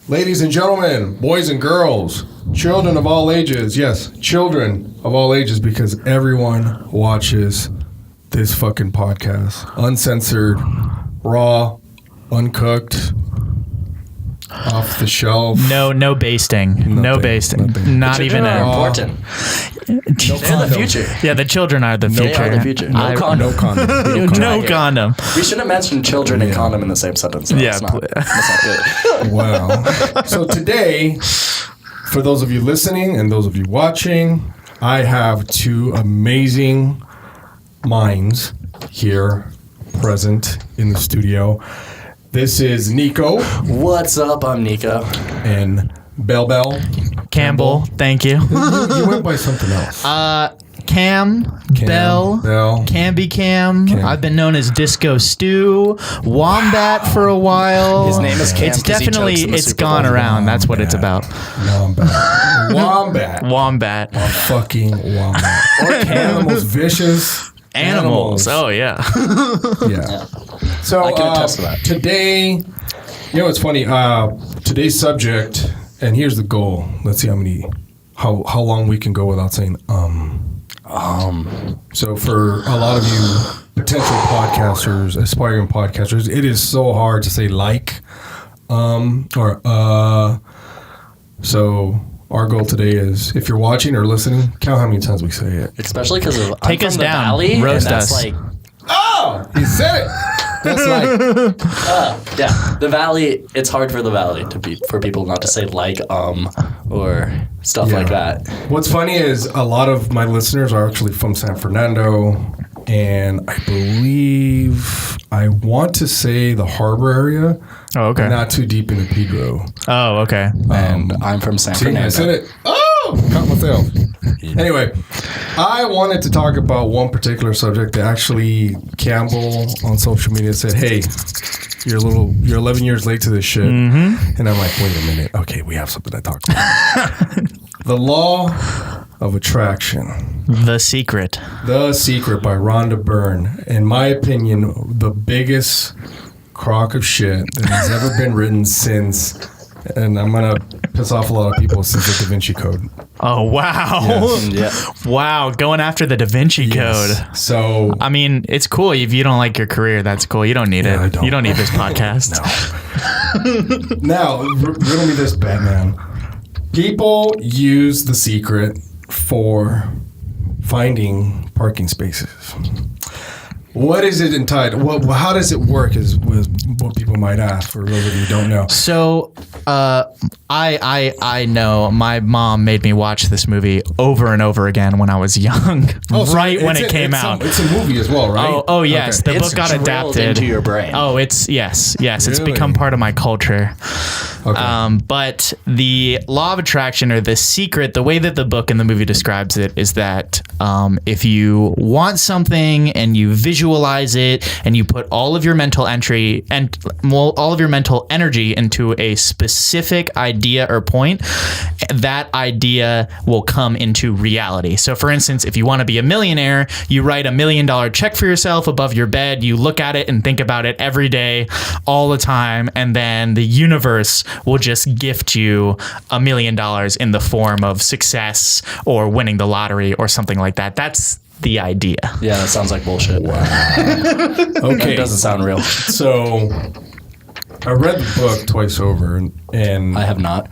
Ladies and gentlemen, boys and girls, children of all ages. Yes, children of all ages, because everyone watches this fucking podcast. Uncensored, raw, uncooked, off the shelf. No basting. No basting. Nothing. Not even are important. No They're the future. Yeah, the children are the future. They are the future. No condom. No condom. No condom. We shouldn't mention children and condom in the same sentence. No, Yeah, that's not good. Wow. So today, for those of you listening and those of you watching, I have two amazing minds here present in the studio. This is Nico. What's up? I'm Nico. And Bell. Campbell, thank you. You went by something else. Cam, Bell, Camby Cam. I've been known as Disco Stew, Wombat for a while. His name is Cam. It's definitely, it's gone around. That's what it's about. Wombat. Fucking wombat. Or Cam, the most vicious animals. Oh, yeah. Yeah. So I can attest to that. Today, you know what's funny? Today's subject, and here's the goal. Let's see how long we can go without saying So for a lot of you potential podcasters, aspiring podcasters, it is so hard to say So our goal today is, if you're watching or listening, count how many times we say it. Especially because I'm Take from us the down. valley, Roast and that's us. like, He said it. That's like, yeah, the valley. It's hard for the valley for people not to say or stuff like that. What's funny is a lot of my listeners are actually from San Fernando, and I want to say the harbor area. Oh, okay. Not too deep into Pedro. Oh, okay. And I'm from San Fernando. I said it. Oh, caught myself. Anyway, I wanted to talk about one particular subject that actually Campbell on social media said, "Hey, you're 11 years late to this shit." Mm-hmm. And I'm like, wait a minute. Okay, we have something to talk about. The Law of Attraction. The Secret. The Secret by Rhonda Byrne. In my opinion, the biggest crock of shit that has ever been written since, and I'm going to piss off a lot of people, since the Da Vinci Code. Oh, wow. Yes. Yeah. Wow, going after the Da Vinci Code. So, I mean, it's cool. If you don't like your career, that's cool. You don't need it. I don't. You don't need this podcast. No. Now, riddle me this, Batman. People use The Secret for finding parking spaces. What is it entitled? How does it work is what people might ask, for those of you who don't know. So, I know my mom made me watch this movie over and over again when I was young, right when it came out. It's a movie as well, right? Oh yes. Okay. The book got drilled adapted into your brain. Oh, yes. It's Really? become part of my culture. Okay. But the Law of Attraction, or The Secret, the way that the book and the movie describes it is that if you want something and you visualize it and you put all of your mental energy into a specific idea or point, that idea will come into reality. So for instance, if you want to be a millionaire, you write $1 million check for yourself above your bed, you look at it and think about it every day, all the time, and then the universe will just gift you $1 million in the form of success or winning the lottery or something like that. That's the idea. Yeah, that sounds like bullshit. Wow. Okay. It doesn't sound real. So, I read the book twice over, and I have not.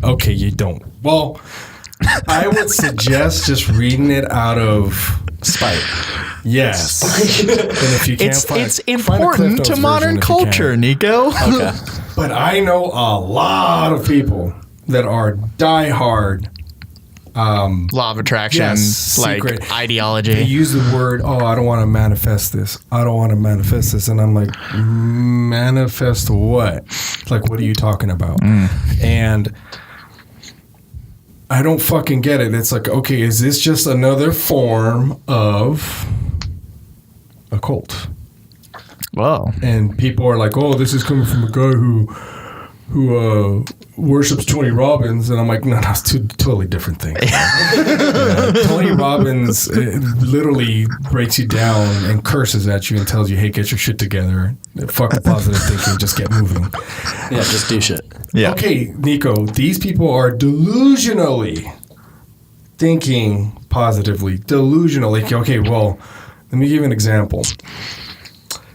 Okay, you don't. Well, I would suggest just reading it out of spite. Yes. And if you can't it's important to modern culture, Nico. Okay. But I know a lot of people that are diehard Law of Attraction, secret ideology. They use the word, I don't want to manifest this. I don't want to manifest this. And I'm like, manifest what? Like, what are you talking about? And I don't fucking get it. It's like, okay, is this just another form of a cult? Whoa. And people are like, this is coming from a guy who who worships Tony Robbins, and I'm like, no, that's two totally different things. Tony Robbins literally breaks you down and curses at you and tells you, hey, get your shit together. Fuck the positive thinking, just get moving. Yeah, just do shit. Yeah. Okay, Nico, these people are delusionally thinking positively. Delusionally. Okay, well, let me give you an example.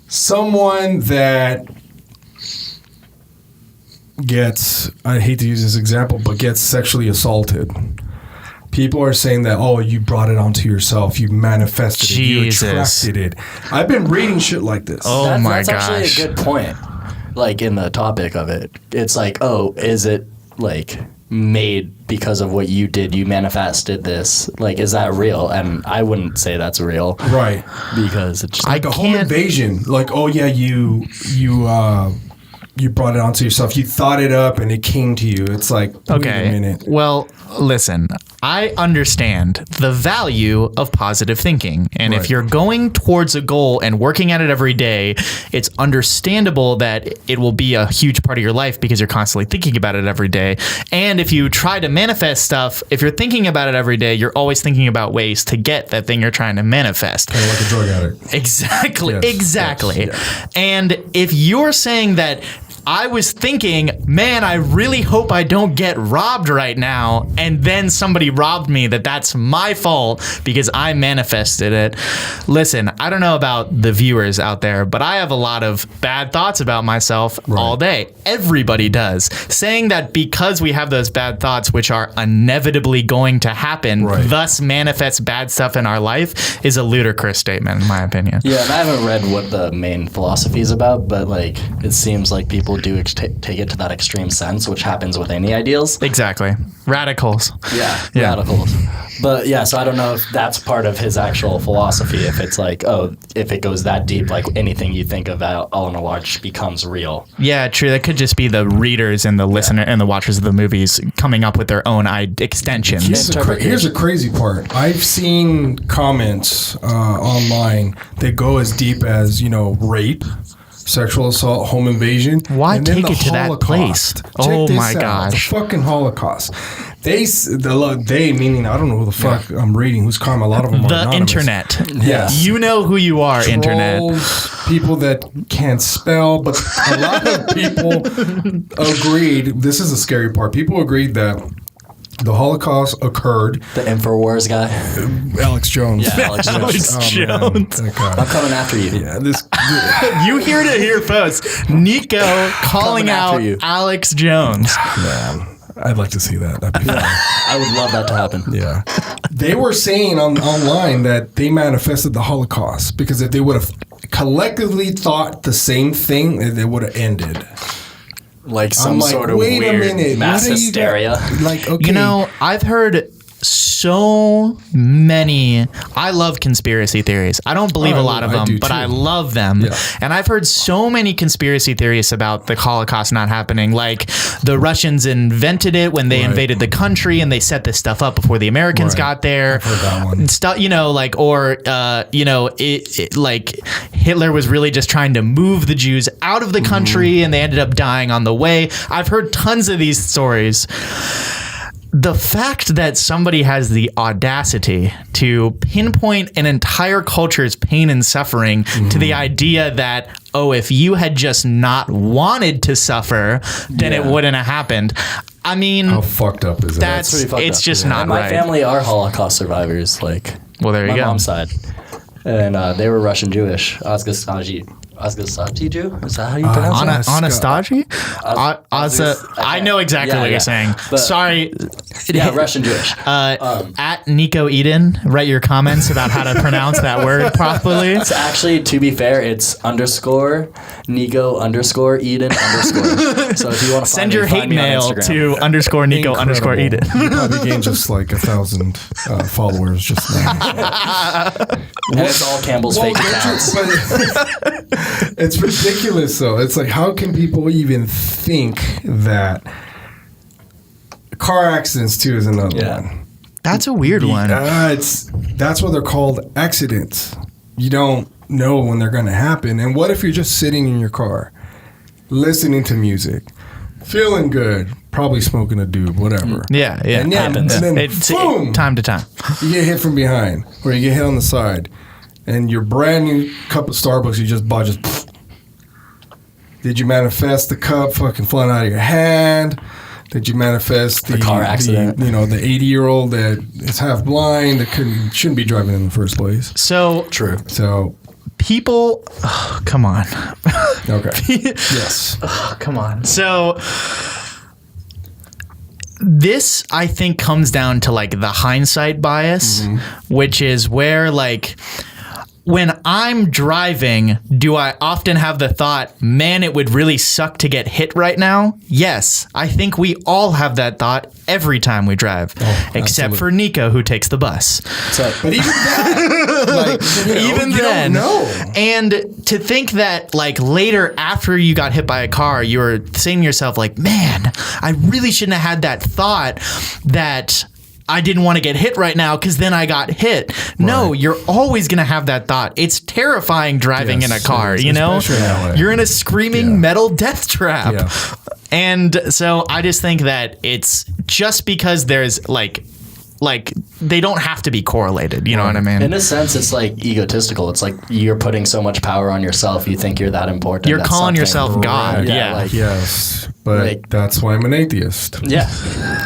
Someone that gets, I hate to use this example, but gets sexually assaulted. People are saying that, oh, you brought it onto yourself. You manifested it. You attracted it. I've been reading shit like this. Oh, That's gosh. actually a good point. Like, in the topic of it. It's like, oh, is it, like, made because of what you did? You manifested this. Like, is that real? And I wouldn't say that's real. Right. Because it's just Like a home invasion. Like, oh, yeah, you brought it onto yourself. You thought it up and it came to you. It's like, wait a minute. Well, listen, I understand the value of positive thinking. And if you're going towards a goal and working at it every day, it's understandable that it will be a huge part of your life because you're constantly thinking about it every day. And if you try to manifest stuff, if you're thinking about it every day, you're always thinking about ways to get that thing you're trying to manifest. Kind of like a drug addict. Exactly. Yes, Exactly. yes. And if you're saying that I was thinking, man, I really hope I don't get robbed right now, and then somebody robbed me, that's my fault because I manifested it. Listen, I don't know about the viewers out there, but I have a lot of bad thoughts about myself all day. Everybody does. Saying that because we have those bad thoughts, which are inevitably going to happen, thus manifests bad stuff in our life, is a ludicrous statement, in my opinion. Yeah, and I haven't read what the main philosophy is about, but like it seems like people do take it to that extreme sense, which happens with any ideals. Exactly. Radicals. Yeah, radicals. But yeah, so I don't know if that's part of his actual philosophy, if it's like, oh, if it goes that deep, like anything you think about all in a large becomes real. Yeah, true. That could just be the readers and the listener and the watchers of the movies coming up with their own extensions. Here's a crazy part. I've seen comments online that go as deep as, rape, sexual assault, home invasion. Why and then take the it to that Holocaust. place? Oh my gosh. The fucking Holocaust. They meaning I don't know who the fuck I'm reading, who's calling. A lot of them are anonymous. Internet. Yes. You know who you are, Trolls, internet. People that can't spell, but a lot of people agreed. This is the scary part. People agreed that the Holocaust occurred. The InfoWars guy. Alex Jones. Yeah, Alex Jones. I'm coming after you. Yeah, You hear to hear, folks. Nico calling out Alex Jones. Man, I'd like to see that. That'd be fun. I would love that to happen. Yeah. They were saying online that they manifested the Holocaust because if they would have collectively thought the same thing, it would have ended. Like some sort of weird mass hysteria. Like, okay. I've heard so many. I love conspiracy theories. I don't believe a lot of them, but I love them. Yeah. And I've heard so many conspiracy theories about the Holocaust not happening. Like the Russians invented it when they invaded the country and they set this stuff up before the Americans got there. I've heard that one. Stuff, like Hitler was really just trying to move the Jews out of the country and they ended up dying on the way. I've heard tons of these stories. The fact that somebody has the audacity to pinpoint an entire culture's pain and suffering to the idea that, if you had just not wanted to suffer, then it wouldn't have happened. I mean, how fucked up is that? That's pretty fucked up. It's just not my right. My family are Holocaust survivors. Like, well, there you go. My mom's side, and they were Russian Jewish. Asgasaji Jew? Is that how you pronounce it? Anastasia? I know exactly what you're saying. But, sorry. Yeah, Russian Jewish. At Nico Eden, write your comments about how to pronounce that word properly. It's actually, to be fair, it's _ Nico _ Eden _ So if you want to send your hate mail to _ Nico _ Eden. You probably gained just like 1,000 followers just now. And it's all Campbell's fake accounts. It's ridiculous, though. It's like, how can people even think that? Car accidents, too, is another one. That's a weird one. That's what they're called, accidents. You don't know when they're going to happen. And what if you're just sitting in your car, listening to music, feeling good, probably smoking a doob, whatever. Yeah. And then It's boom, time to time. you get hit from behind, or you get hit on the side, and your brand new cup of Starbucks you just bought just. Did you manifest the cup fucking flying out of your hand? Did you manifest the car accident? The 80-year-old that is half blind that shouldn't be driving in the first place? So True. So people, come on. okay, yes, Come on. So this, I think, comes down to like the hindsight bias, which is where like when I'm driving, do I often have the thought, man, it would really suck to get hit right now? Yes, I think we all have that thought every time we drive, except absolutely. for Nico, who takes the bus. So, but even that, Even you then, don't know. and to think that like later after you got hit by a car, you were saying to yourself like, man, I really shouldn't have had that thought that I didn't want to get hit right now because then I got hit. No, you're always going to have that thought. It's terrifying driving in a car, you know? especially in LA. You're in a screaming metal death trap. Yeah. And so I just think that it's just because there's like they don't have to be correlated. You know what I mean? in a sense, it's like egotistical. It's like you're putting so much power on yourself. You think you're that important. You're That's calling something. yourself God. Yeah, Yeah. like- Yes, but Like- that's why I'm an atheist. Yeah.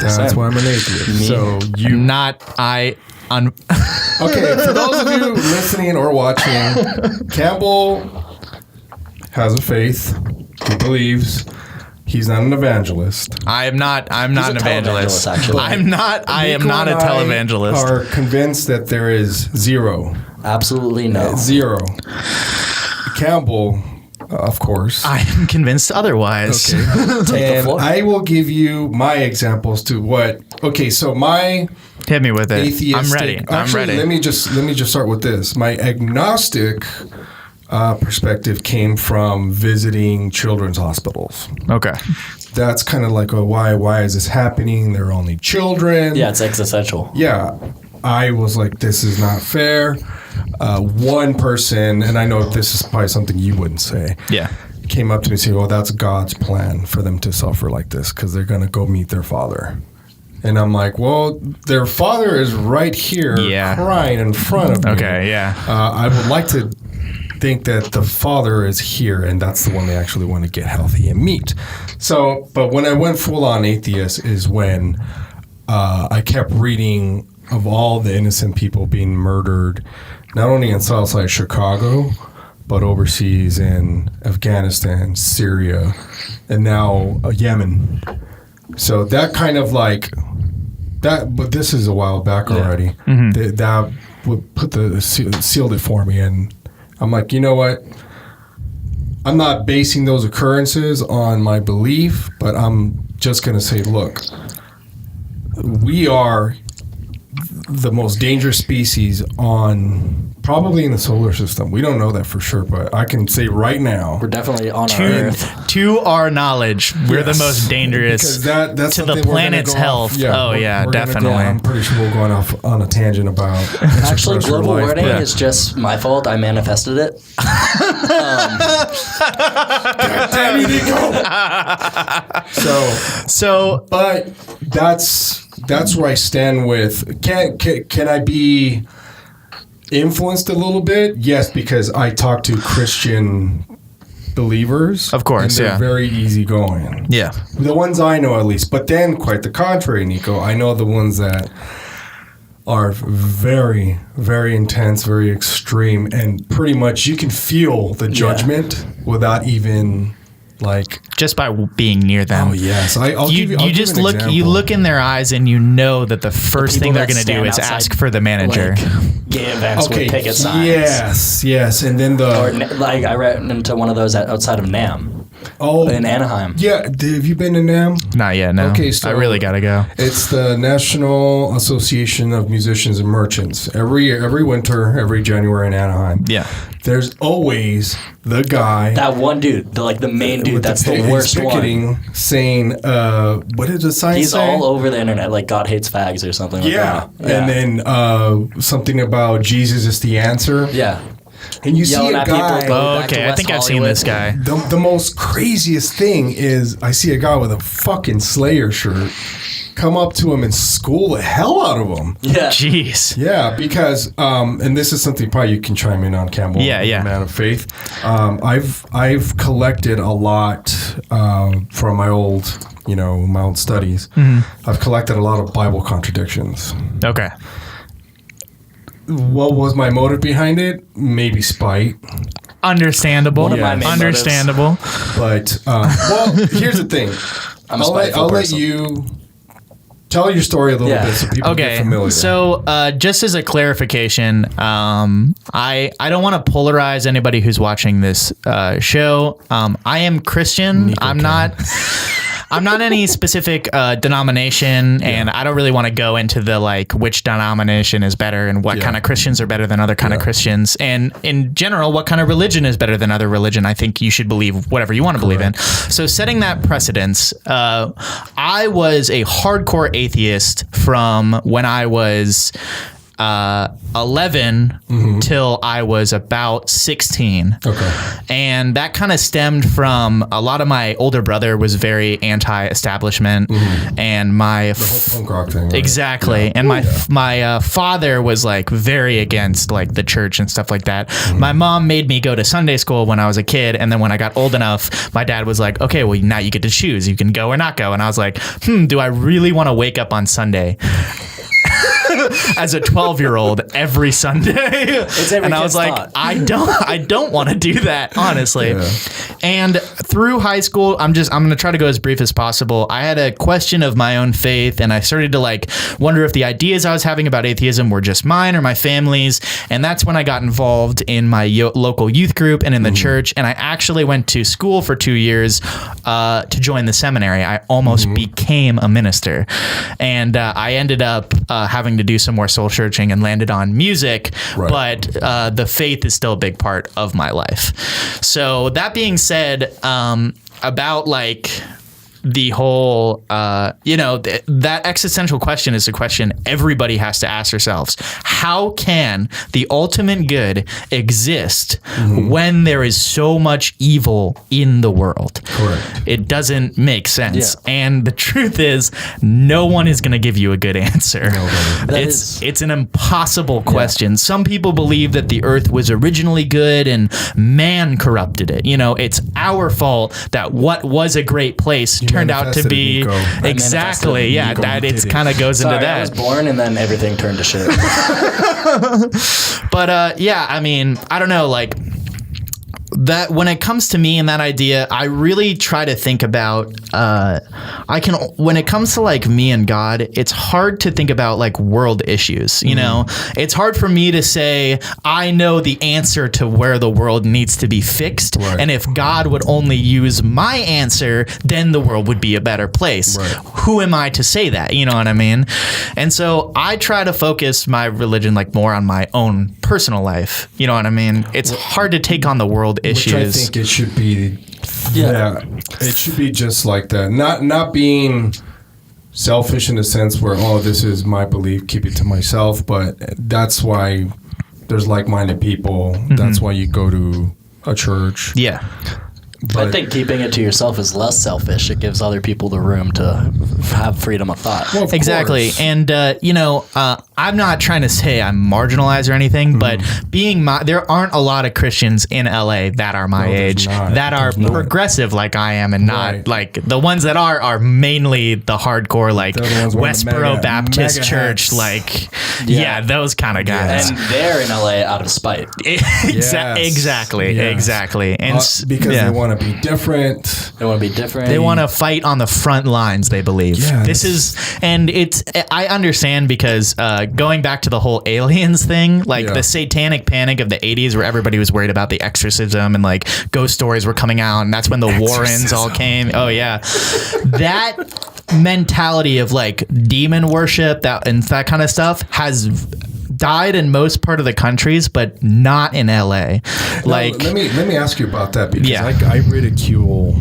That's Same. why I'm an atheist. So you Okay, for those of you listening or watching, Campbell has a faith. He believes. He's not an evangelist. I'm not an a evangelist. televangelist, actually. I am not a Nico and I televangelist. are convinced that there is zero. Absolutely no. Zero. Campbell, of course. I am convinced otherwise. Take the And floor. I will give you my examples to what. Okay, so my Hit me with it. atheistic. I'm ready. Actually, I'm ready. let me just start with this. My agnostic perspective came from visiting children's hospitals. Okay. That's kind of like, why is this happening? They're only children. Yeah, it's existential. Yeah. I was like, this is not fair. One person, and I know this is probably something you wouldn't say, Yeah. came up to me and said, well, that's God's plan for them to suffer like this because they're going to go meet their father. And I'm like, well, their father is right here crying in front of me. Okay. Yeah. I would like to think that the father is here and that's the one they actually want to get healthy and meet. So, but when I went full on atheist is when I kept reading of all the innocent people being murdered, not only in Southside Chicago, but overseas in Afghanistan, Syria, and now Yemen. So that kind of like that, but this is a while back already. That would put sealed it for me, and I'm like, you know what? I'm not basing those occurrences on my belief, but I'm just gonna say, look, we are the most dangerous species on probably in the solar system. We don't know that for sure, but I can say right now, We're definitely on our Earth. To our knowledge, we're the Yes. most dangerous because that's to the something we're gonna planet's go off- health. Yeah, Oh, we're- yeah, we're gonna go- definitely. I'm pretty sure we're going off on a tangent about Actually, extraterrestrial global life, warming but- is just my fault. I manifested it. Damn you, Nico. So But that's where I stand with. Can I be influenced a little bit? Yes, because I talk to Christian believers. Of course, and they're yeah. very easygoing. yeah. The ones I know, at least. But then, quite the contrary, Nico. I know the ones that are very, very intense, very extreme, and pretty much you can feel the judgment without even like. Just by being near them. Oh yes, I'll You give you. I'll give just an look. You example. look in their eyes and you know that the first thing People they're that going to do stand is outside, ask for the manager. Like, gay events with picket signs. Yes, and then Or the like I ran into one of those outside of NAM in Anaheim. yeah. Have you been to NAM? Not yet. No. Okay, so- I really got to go. It's the National Association of Musicians and Merchants. Every winter, every January in Anaheim. Yeah. There's always the guy. That one dude, the main dude, with that's the he's worst one. picketing, saying, what did the sign He's say? all over the internet, like God hates fags or something like Yeah. that. And then something about Jesus is the answer. Yeah. And you see Yelling a at people, guy. going back to Okay, I West think I've seen Hollywood. this guy. The most craziest thing is I see a guy with a fucking Slayer shirt come up to him and school the hell out of him. Yeah. Jeez. Yeah, because and this is something probably you can chime in on, Campbell. Yeah. Man of faith. I've collected a lot from my old studies. Mm-hmm. I've collected a lot of Bible contradictions. Okay. What was my motive behind it? Maybe spite. Understandable. One of my main Understandable. But well, here's the thing. I'm a I'll spiteful let person. you tell your story a little bit so people get Okay, familiar. so just as a clarification, I don't want to polarize anybody who's watching this show. I am Christian. Nico I'm not any specific denomination, and I don't really want to go into the like which denomination is better and what kind of Christians are better than other kind of Christians, and in general, what kind of religion is better than other religion. I think you should believe whatever you want to believe in. So setting that precedence, I was a hardcore atheist from when I was 11 till I was about 16. Okay. And that kind of stemmed from a lot of my older brother was very anti-establishment, and my Punk rock thing. Right? exactly, Yeah. and my father was like very against like the church and stuff like that. My mom made me go to Sunday school when I was a kid, and then when I got old enough, my dad was like, "Okay, well now you get to choose. You can go or not go." And I was like, do I really want to wake up on Sunday? As a 12-year-old every Sunday, every and I was kid's like, thought. I don't want to do that, honestly. Yeah. And through high school, I'm going to try to go as brief as possible. I had a question of my own faith, and I started to like wonder if the ideas I was having about atheism were just mine or my family's. And that's when I got involved in my local youth group and in the church. And I actually went to school for 2 years to join the seminary. I almost became a minister, and I ended up having to do some more soul searching and landed on music, Right. but the faith is still a big part of my life. So that being said, about like the whole, that existential question is a question everybody has to ask themselves. How can the ultimate good exist when there is so much evil in the world? Correct. It doesn't make sense. Yeah. And the truth is, no one is going to give you a good answer. That It's an impossible question. Some people believe that the earth was originally good and man corrupted it. It's our fault that what was a great place turned out to manifested be Nico. exactly. Yeah, Nico that did it's it. kind of goes Sorry, into I was that. born and then everything turned to shit. But yeah, I mean, I don't know, like that when it comes to me and that idea, I really try to think about when it comes to like me and God, it's hard to think about like world issues, it's hard for me to say I know the answer to where the world needs to be fixed, Right. and if God would only use my answer, then the world would be a better place. Right. Who am I to say that? You know what I mean? And so I try to focus my religion like more on my own personal life. You know what I mean? It's hard to take on the world issues. Which I think it should be. Yeah. It should be just like that. Not being selfish in the sense where this is my belief, keep it to myself. But that's why there's like-minded people. That's why you go to a church. Yeah. But I think keeping it to yourself is less selfish. It gives other people the room to have freedom of thought. Well, of Exactly. course. And, I'm not trying to say I'm marginalized or anything, but there aren't a lot of Christians in LA that are my No, there's age not. that are There's not. progressive like I am, and not Right. like the ones that are mainly the hardcore, like They're the ones wearing the Westboro mega- Baptist mega Church, hats. like, Yeah. those kind of guys. And they're in LA out of spite. Yes. Exactly. Yes. Exactly. And because yeah. they want to be different. They want to be different. They want to fight on the front lines, they believe. Yeah, I understand because going back to the whole aliens thing, like Yeah. the satanic panic of the 80s where everybody was worried about the exorcism and like ghost stories were coming out, and that's when the Warrens all came. Oh yeah. That mentality of like demon worship and that kind of stuff has died in most part of the countries, but not in LA. Like, Now, let me ask you about that, because Yeah. I ridicule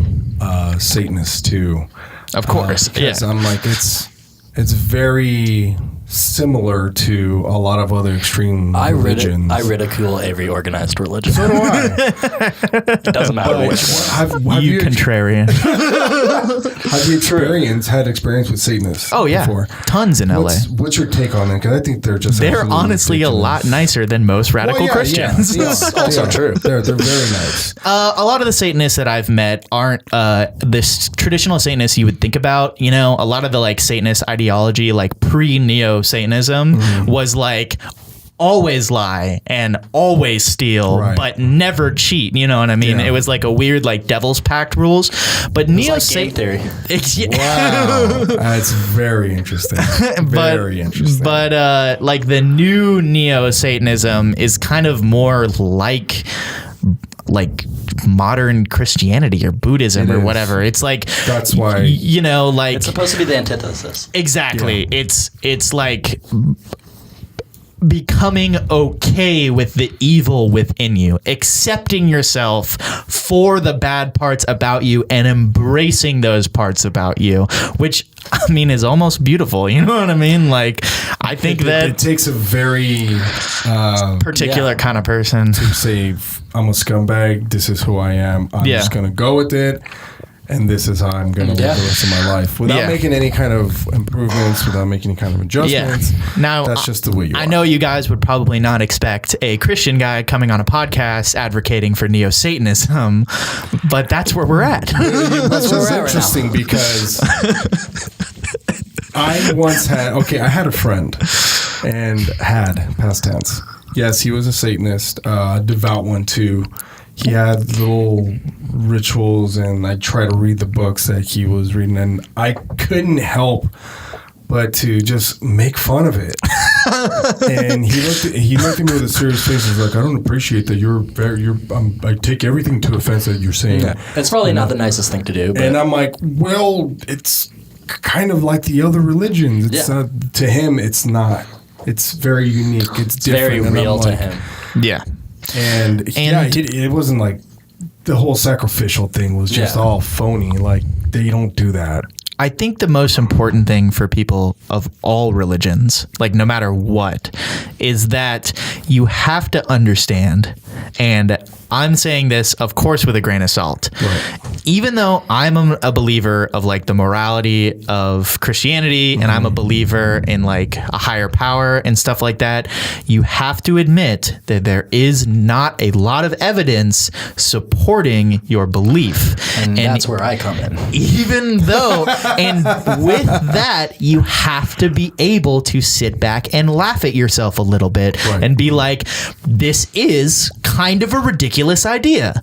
Satanists too. of course, Because yeah. I'm like, it's very similar to a lot of other extreme religions. I ridicule every organized religion. So do I. It doesn't matter which one. Have You contrarian. have you had experience with Satanists? Oh yeah, before? tons in LA. What's your take on them? Because I think they're just They're absolutely honestly a ridiculous. lot nicer than most radical Christians. Yeah, Also true. They're very nice. A lot of the Satanists that I've met aren't this traditional Satanists you would think about. You know, a lot of the like Satanist ideology, like pre-neo-Satanism, was like always lie and always steal, Right. but never cheat. You know what I mean? Yeah. It was like a weird like devil's pact rules. But neo Like game theory. Wow, that's very interesting. Very interesting. But like the new neo-Satanism is kind of more like modern Christianity or Buddhism It or is. whatever. It's like That's why- you know, like It's supposed to be the antithesis. exactly. It's like becoming okay with the evil within you, accepting yourself for the bad parts about you and embracing those parts about you, which I mean is almost beautiful. You know what I mean? Like I think that it takes a very particular kind of person. to say I'm a scumbag. This is who I am. I'm Yeah. just gonna go with it. And this is how I'm going to live the rest of my life without Yeah. making any kind of improvements, without making any kind of adjustments. Now, that's just the way you are. I know you guys would probably not expect a Christian guy coming on a podcast advocating for neo-Satanism, but that's where we're at. This where is we're at right interesting because I once had, I had a friend and had, past tense. Yes, he was a Satanist, devout one too. He had little rituals, and I tried to read the books that he was reading, and I couldn't help but to just make fun of it. And he looked at me with a serious face. He's like, "I don't appreciate that. I take everything to offense that you're saying." Yeah. It's probably not the nicest thing to do. But And I'm like, well, it's kind of like the other religions. It's not, to him, it's not. It's very unique. It's different. very And I'm real to like- him. Yeah. And it wasn't like the whole sacrificial thing was just Yeah. all phony. Like, they don't do that. I think the most important thing for people of all religions, like no matter what, is that you have to understand, and I'm saying this, of course, with a grain of salt. Right. Even though I'm a believer of like the morality of Christianity and I'm a believer in like a higher power and stuff like that, you have to admit that there is not a lot of evidence supporting your belief. And that's where I come in. Even though, and with that, you have to be able to sit back and laugh at yourself a little bit and be like, this is kind of a ridiculous idea.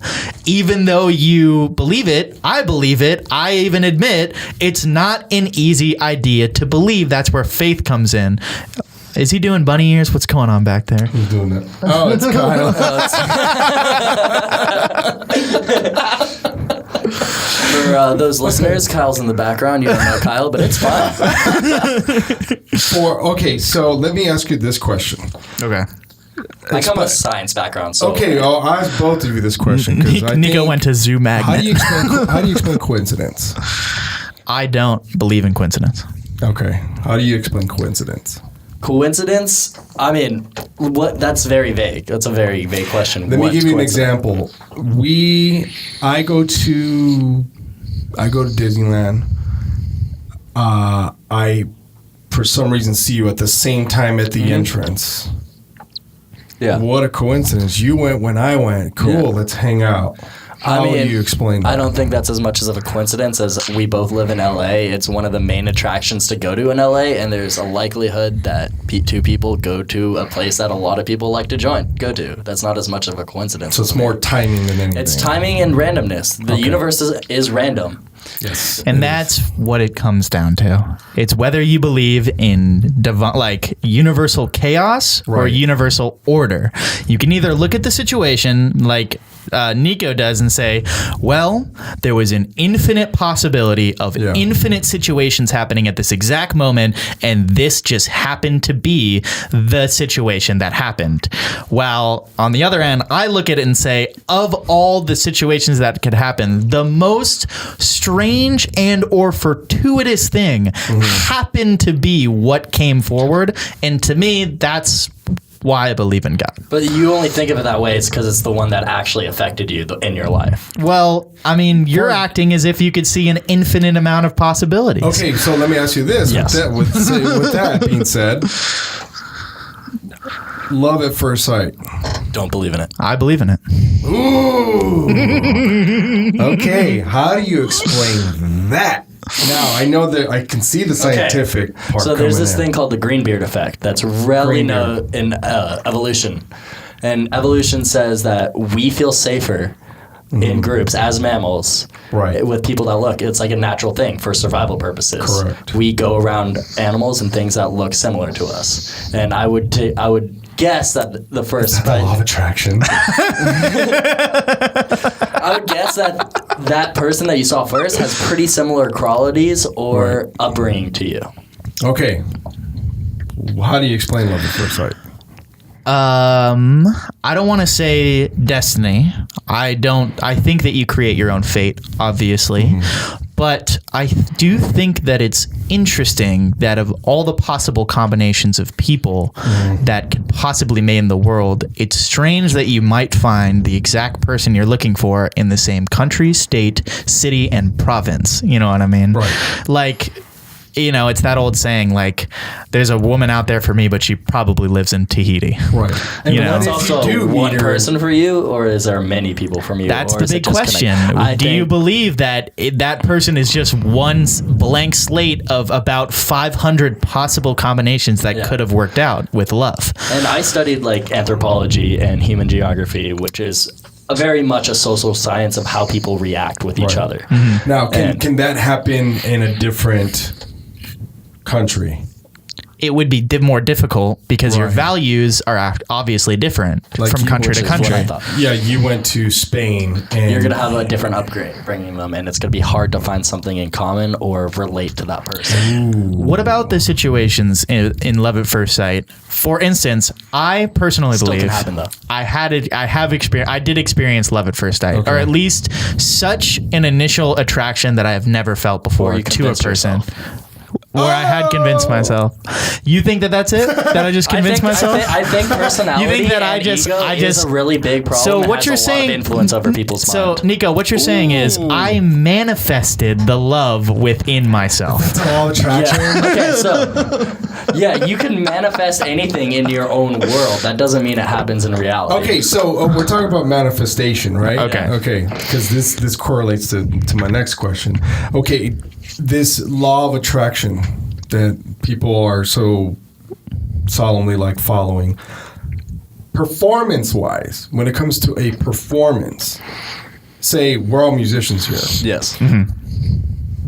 Even though you believe it, I believe it, I even admit it's not an easy idea to believe. That's where faith comes in. Is he doing bunny ears? What's going on back there? Who's doing that? Oh, it's Kyle. For those listeners, Kyle's in the background. You don't know Kyle, but it's fine. So let me ask you this question. Okay. I come with a science background. So Okay, I'll ask both of you this question. 'Cause I Nico think- went to Zoo How do you Magnet. explain coincidence? I don't believe in coincidence. Okay. How do you explain coincidence? Coincidence? I mean, that's very vague. That's a very vague question. Let me What's give you an coincidence? example. I go to Disneyland. I, for some reason, see you at the same time at the entrance. Yeah. What a coincidence. You went when I went. Cool, Yeah. let's hang out. How do you explain that? I don't think that's as much as of a coincidence as we both live in LA. It's one of the main attractions to go to in LA, and there's a likelihood that two people go to a place that a lot of people like to go to. That's not as much of a coincidence. So it's more timing than anything. It's timing and randomness. The universe is random. Yes. And that's what it comes down to. It's whether you believe in like universal chaos or Right. universal order. You can either look at the situation like Nico does and say, well, there was an infinite possibility of infinite situations happening at this exact moment, and this just happened to be the situation that happened. While on the other end, I look at it and say, of all the situations that could happen, the most strange and or fortuitous thing happened to be what came forward. And to me, that's why I believe in God. But you only think of it that way. It's because it's the one that actually affected you in your life. Well, I mean, you're acting as if you could see an infinite amount of possibilities. Okay, so let me ask you this. Yes. With that being said, love at first sight. Don't believe in it. I believe in it. Ooh. Okay, how do you explain that? Now, I know that I can see the scientific part. So there's this coming in. thing called the greenbeard effect that's rarely known in evolution. And evolution says that we feel safer in groups as mammals with people that look. It's like a natural thing for survival purposes. Correct. We go around animals and things that look similar to us. And I would guess that the first... Is that the law of attraction? I would guess that person that you saw first has pretty similar qualities or upbringing to you. Okay. How do you explain love at first sight? I don't want to say destiny. I think that you create your own fate, obviously. But I do think that it's interesting that of all the possible combinations of people that could possibly be in the world, it's strange that you might find the exact person you're looking for in the same country, state, city, and province. You know what I mean? Right. Like, you know, it's that old saying, like, there's a woman out there for me, but she probably lives in Tahiti. Right. And You know, It's also one person for you, or is there many people from you? That's or the is it big just question. Do you believe that that person is just one blank slate of about 500 possible combinations that could have worked out with love? And I studied like anthropology and human geography, which is very much a social science of how people react with each other. Now, can that happen in a different country? It would be more difficult because your values are obviously different from country to country. Yeah, you went to Spain and You're going to have a different upgrade bringing them, and it's going to be hard to find something in common or relate to that person. What about the situations in love at first sight? For instance, I personally Still believe can happen, though. I did experience love at first sight, or at least such an initial attraction that I have never felt before you to a convinced person. yourself. Where I had convinced myself. You think that that's it? That I just convinced myself? I think personality You think that and ego is a really big problem. So that what has you're a saying? lot of influence over people's So mind. Nico, what you're saying is I manifested the love within myself. all attraction. Yeah. Okay, so you can manifest anything in your own world. That doesn't mean it happens in reality. Okay, so we're talking about manifestation, right? Okay. Because this correlates to my next question. Okay, this law of attraction that people are so solemnly like following, performance-wise, when it comes to a performance, say we're all musicians here. Yes.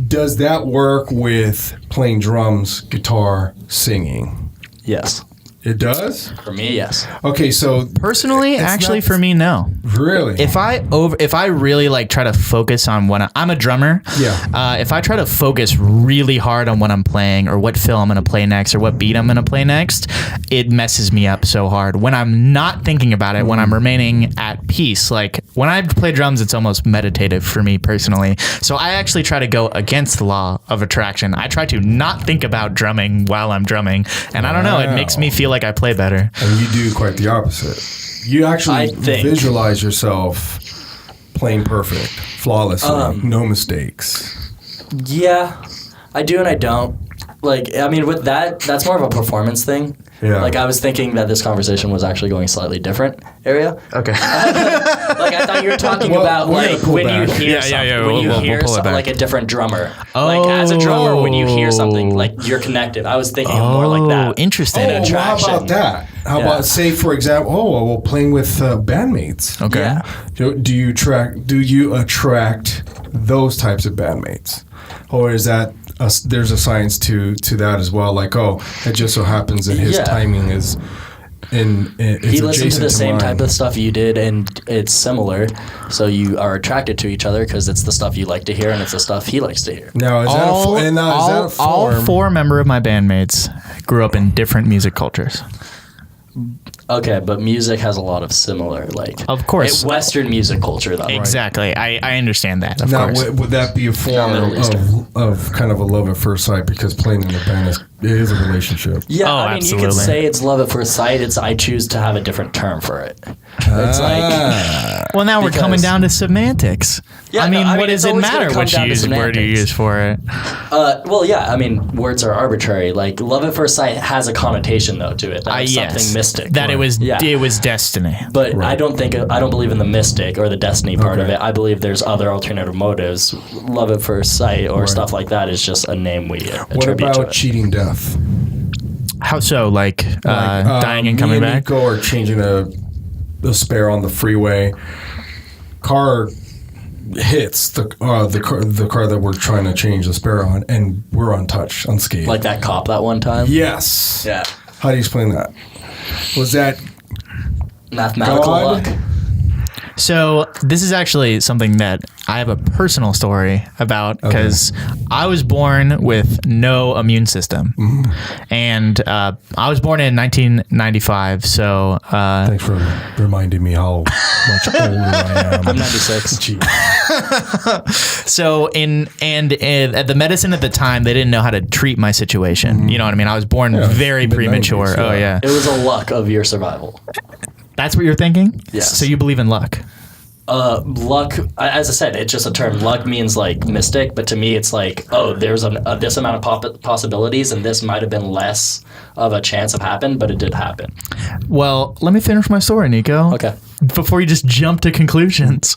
Does that work with playing drums, guitar, singing? Yes. It does? For me, yes. Okay, so Personally, it's actually, not- for me, no. really? If I really like try to focus on what I'm a drummer. Yeah. If I try to focus really hard on what I'm playing or what fill I'm gonna play next or what beat I'm gonna play next, it messes me up so hard. When I'm not thinking about it, when I'm remaining at peace, like when I play drums, it's almost meditative for me personally. So I actually try to go against the law of attraction. I try to not think about drumming while I'm drumming, and I don't know, it makes me feel like I play better. And you do quite the opposite. You actually visualize yourself playing perfect, flawlessly, no mistakes. Yeah, I do and I don't. Like, I mean, with that's more of a performance thing. Yeah. Like, I was thinking that this conversation was actually going a slightly different area. Okay. Like, I thought you were talking Well, about, we're like, gonna pull when you back. hear Yeah, something. yeah, When you we'll hear pull it back. like a different drummer. Like, as a drummer, when you hear something, like, you're connected. I was thinking more like that. Interesting. And Oh, well, how attraction. about that? How about, say, for example, playing with bandmates? Okay. Yeah. Do you attract those types of bandmates, or is that there's a science to that as well? Like, it just so happens that his Yeah. timing is He listened to the same mine. type of stuff you did, and it's similar. So you are attracted to each other because it's the stuff you like to hear, and it's the stuff he likes to hear. Now, is that a form? all four member of my bandmates grew up in different music cultures. Okay, but music has a lot of similar, like, Of course. Western music culture, though. Exactly. I understand that, of Now, course. would that be a form Middle Eastern. of kind of a love at first sight because playing in a band is a relationship? Yeah, Oh, I mean, you could absolutely. say it's love at first sight. It's I choose to have a different term for it. It's like, Well, now we're coming because- down to semantics. Yeah, I mean, no, I what mean, does it's it always gonna matter come which down to word you semantics. use for it? well, yeah, I mean, words are arbitrary. Like, love at first sight has a connotation, though, to it. That it's something mystic. That it was Yeah. destiny. But I don't believe in the mystic or the destiny part of it. I believe there's other alternative motives. Love at first sight or stuff like that is just a name we What attribute to about it. cheating death? How so? Like dying and coming me and back? Nico are changing a spare on the freeway. Car hits the car that we're trying to change the spare on, and we're untouched, unscathed. Like that cop that one time? Yes. Yeah. How do you explain that? Was that Mathematical God? luck. So this is actually something that I have a personal story about because I was born with no immune system, and I was born in 1995. So Thanks for reminding me how much older I am. I'm 96. So at the medicine at the time, they didn't know how to treat my situation. You know what I mean? I was born very mid-nineties, premature. yeah. Oh yeah, It was a luck of your survival. that's what you're thinking. Yes. So you believe in luck? Luck, as I said, it's just a term. Luck means like mystic, but to me, it's like, oh, there's this amount of possibilities, and this might have been less of a chance of happen, but it did happen. Well, let me finish my story, Nico. Okay. Before you just jump to conclusions.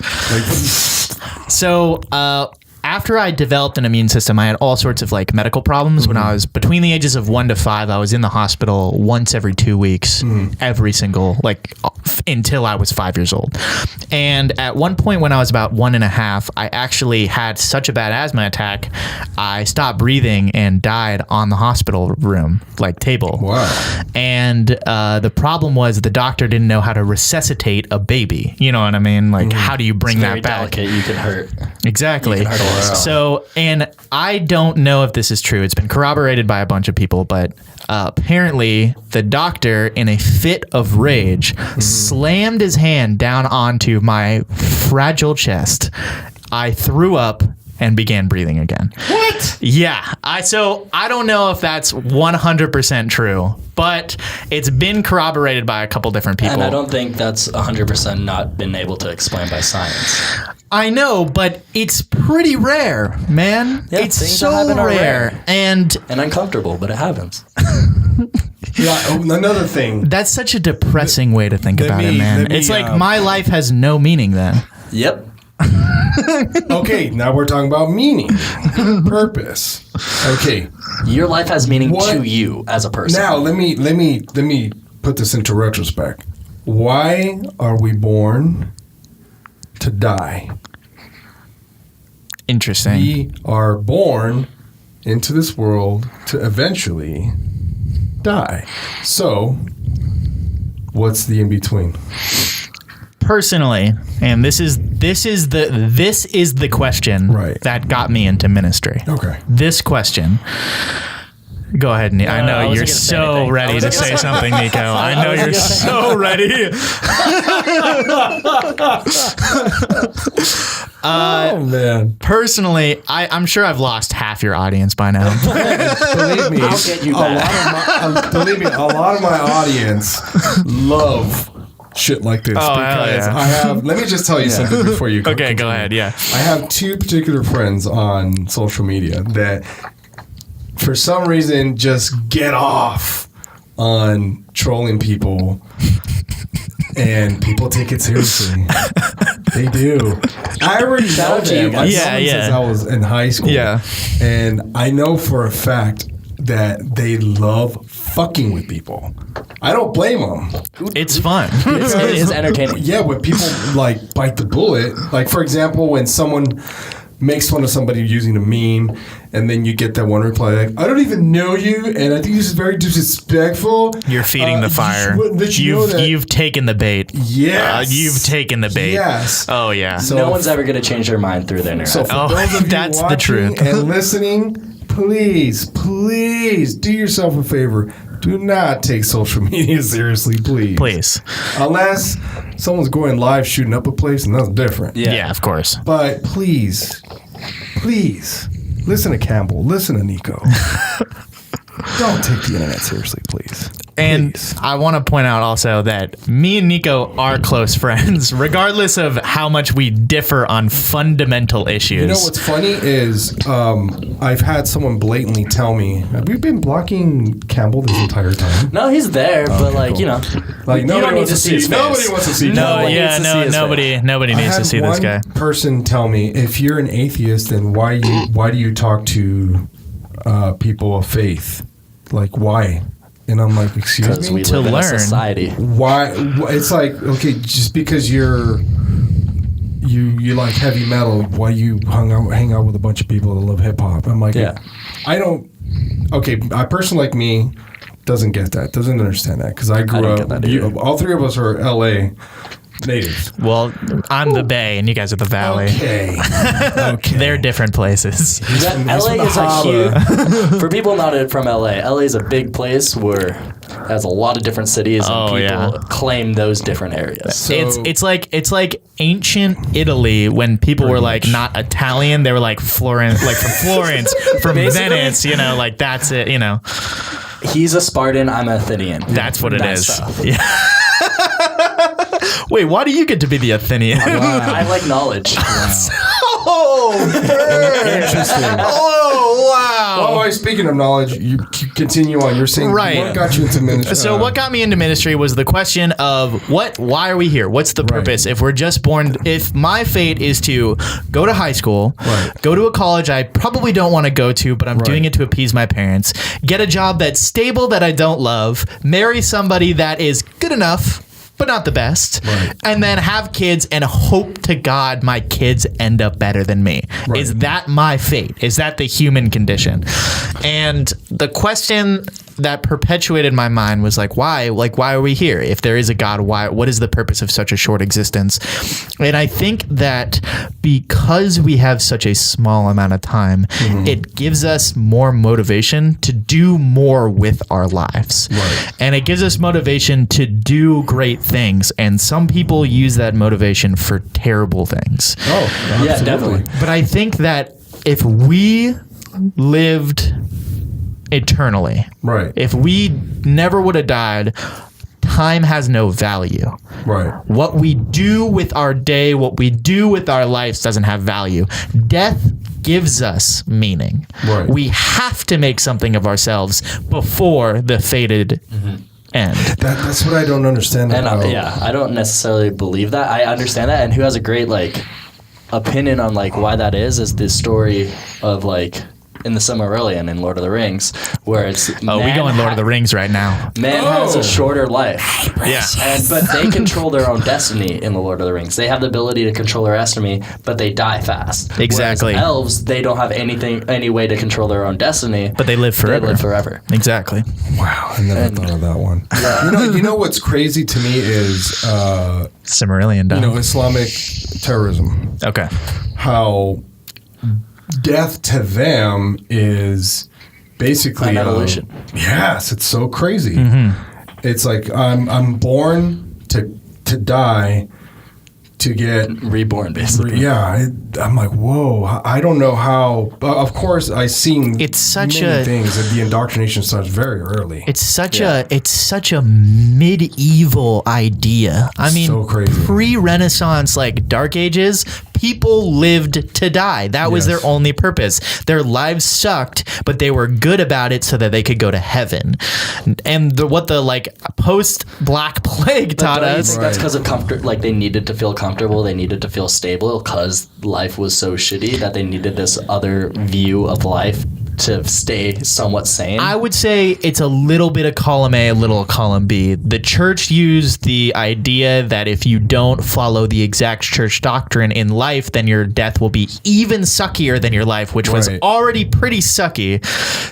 So, after I developed an immune system, I had all sorts of like medical problems. When I was between the ages of 1 to 5, I was in the hospital once every 2 weeks, every single until I was 5 years old. And at one point when I was about 1.5, I actually had such a bad asthma attack, I stopped breathing and died on the hospital room table. Wow. And the problem was the doctor didn't know how to resuscitate a baby. You know what I mean? Like, how do you bring Very that back? delicate. You can hurt. Exactly. You can hurt a lot of stuff. So, and I don't know if this is true. It's been corroborated by a bunch of people, but apparently the doctor, in a fit of rage, slammed his hand down onto my fragile chest. I threw up and began breathing again. What? Yeah. I don't know if that's 100% true, but it's been corroborated by a couple different people. And I don't think that's 100% not been able to explain by science. I know, but it's pretty rare, man. Yeah, it's things so that happen are rare. And And uncomfortable, but it happens. Yeah. Another thing. that's such a depressing way to think Let about it, me- man. let me, It's like my life has no meaning then. Yep. Okay, now we're talking about meaning, purpose. Okay. Your life has meaning What? to you as a person. Now let me put this into retrospect. Why are we born to die? Interesting. We are born into this world to eventually die. So, what's the in between? Personally, and this is the question Right. that got me into ministry. Okay. This question. Go ahead, Nico. I I know wasn't you're gonna say so anything. ready I to wasn't say gonna something, Nico. I know you're so ready. Oh man! Personally, I'm sure I've lost half your audience by now. Believe me, I'll get you back. believe me, a lot of my audience love shit like this Oh, hell because yeah. I have. Let me just tell you something before you. Okay, continue. go ahead. Yeah. I have two particular friends on social media that, for some reason, just get off on trolling people, and people take it seriously. They do. I already know Shout out to you them. guys. I've Yeah, known them yeah. since I was in high school. Yeah. And I know for a fact that they love fucking with people. I don't blame them. It's fun. It is entertaining. Yeah, when people like bite the bullet, like for example, when someone makes fun of somebody using a meme, and then you get that one reply like, I don't even know you, and I think this is very disrespectful. You're feeding the fire. You've taken the bait. Yes. You've taken the bait. Yes. Oh, yeah. So no one's ever going to change their mind through the internet. So for those of you that's the watching truth. and listening, please do yourself a favor. Do not take social media seriously, please. Please. Unless someone's going live shooting up a place, and that's different. Yeah, of course. But please, listen to Campbell. Listen to Nico. Don't take the internet seriously, please. And Please. I want to point out also that me and Nico are close friends, regardless of how much we differ on fundamental issues. You know what's funny is I've had someone blatantly tell me, have we been blocking Campbell this entire time? No, he's there, but like, cool. you know, Like you nobody don't need wants to see his face. Nobody wants to see No, Campbell. one needs to see his nobody needs to see this guy. I had one person tell me, if you're an atheist, then why do you talk to people of faith? Like, why? And I'm like, excuse Because me? we To live in a learn. society. Why? It's like, okay, just because you like heavy metal, why you hang out with a bunch of people that love hip hop? I'm like, Yeah. I don't. Okay, a person like me doesn't get that, doesn't understand that, because I grew don't up. get that either. All three of us are LA natives. Well, I'm the Bay and you guys are the Valley. Okay. Okay. They're different places. Yeah, He's LA from is a Holla. huge. For people not from LA, LA is a big place where it has a lot of different cities, and Oh, people yeah. claim those different areas. So- It's like ancient Italy when people were like not Italian, they were like Florence, like from Florence, from Basically. Venice, you know, like that's it, you know. He's a Spartan. I'm a Athenian. That's what it That is. stuff. Yeah. Wait, why do you get to be the Athenian? I like knowledge. Oh, Interesting. oh, wow. Oh, speaking of knowledge, you continue on. You're saying Right. what got you into ministry? So what got me into ministry was the question of why are we here? What's the purpose? If we're just born, if my fate is to go to high school, Right. go to a college I probably don't want to go to, but I'm doing it to appease my parents, get a job that's stable that I don't love, marry somebody that is good enough, but not the best, Right. and then have kids and hope to God my kids end up better than me. Right. Is that my fate? Is that the human condition? And the question that perpetuated my mind was like, why? Like, why are we here? If there is a God, why? What is the purpose of such a short existence? And I think that because we have such a small amount of time, it gives us more motivation to do more with our lives. Right. And it gives us motivation to do great things. And some people use that motivation for terrible things. Oh, Yeah, absolutely. definitely. But I think that if we lived eternally, Right. if we never would have died, time has no value. Right. What we do with our day, what we do with our lives doesn't have value. Death gives us meaning. Right. We have to make something of ourselves before the fated end. That's what I don't understand. And about- yeah, I don't necessarily believe that. I understand that. And who has a great like opinion on like why that is the story of like in the Silmarillion in Lord of the Rings, where it's Oh, we go in Lord of the Rings right now. Man has Oh. a shorter life. Yeah. But they control their own destiny in the Lord of the Rings. They have the ability to control their destiny, but they die fast. Exactly. Whereas elves, they don't have any way to control their own destiny. But they live forever. They live forever. Exactly. Wow, I never thought of that one. You know what's crazy to me is Silmarillion done. Islamic terrorism. Okay. How death to them is basically An evolution. Yes, it's so crazy. Mm-hmm. It's like I'm born to die, to get Reborn, basically. yeah. I'm like, whoa. I don't know how. Of course, I seen It's such many a- things that the indoctrination starts very early. It's such a medieval idea. I mean, So crazy. pre-Renaissance, like Dark Ages, people lived to die. That was Yes. their only purpose. Their lives sucked, but they were good about it so that they could go to heaven. And what the like post Black Plague taught Don't you us. think that's because of comfort? Like they needed to feel comfortable, they needed to feel stable, because life was so shitty that they needed this other view of life to stay somewhat sane? I would say it's a little bit of column A, a little column B. The church used the idea that if you don't follow the exact church doctrine in life, then your death will be even suckier than your life, which was already pretty sucky.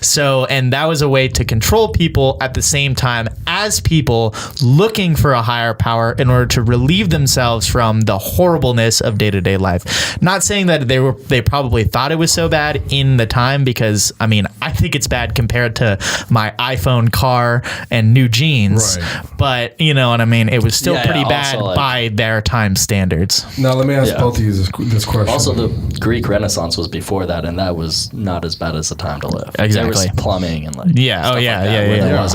So, and that was a way to control people at the same time as people looking for a higher power in order to relieve themselves from the horribleness of day-to-day life. Not saying that they probably thought it was so bad in the time, because I mean, I think it's bad compared to my iPhone, car, and new jeans. Right. But you know what I mean? It was still pretty bad by their time standards. Now let me ask both of you this question. Also, the Greek Renaissance was before that, and that was not as bad as the time to live. Exactly. There was plumbing and like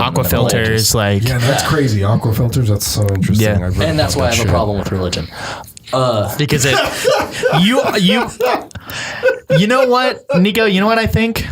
aqua filters, that's crazy. Aqua filters, that's so interesting. Yeah. And that's why I have a problem with religion. Because you know what, Nico? You know what I think?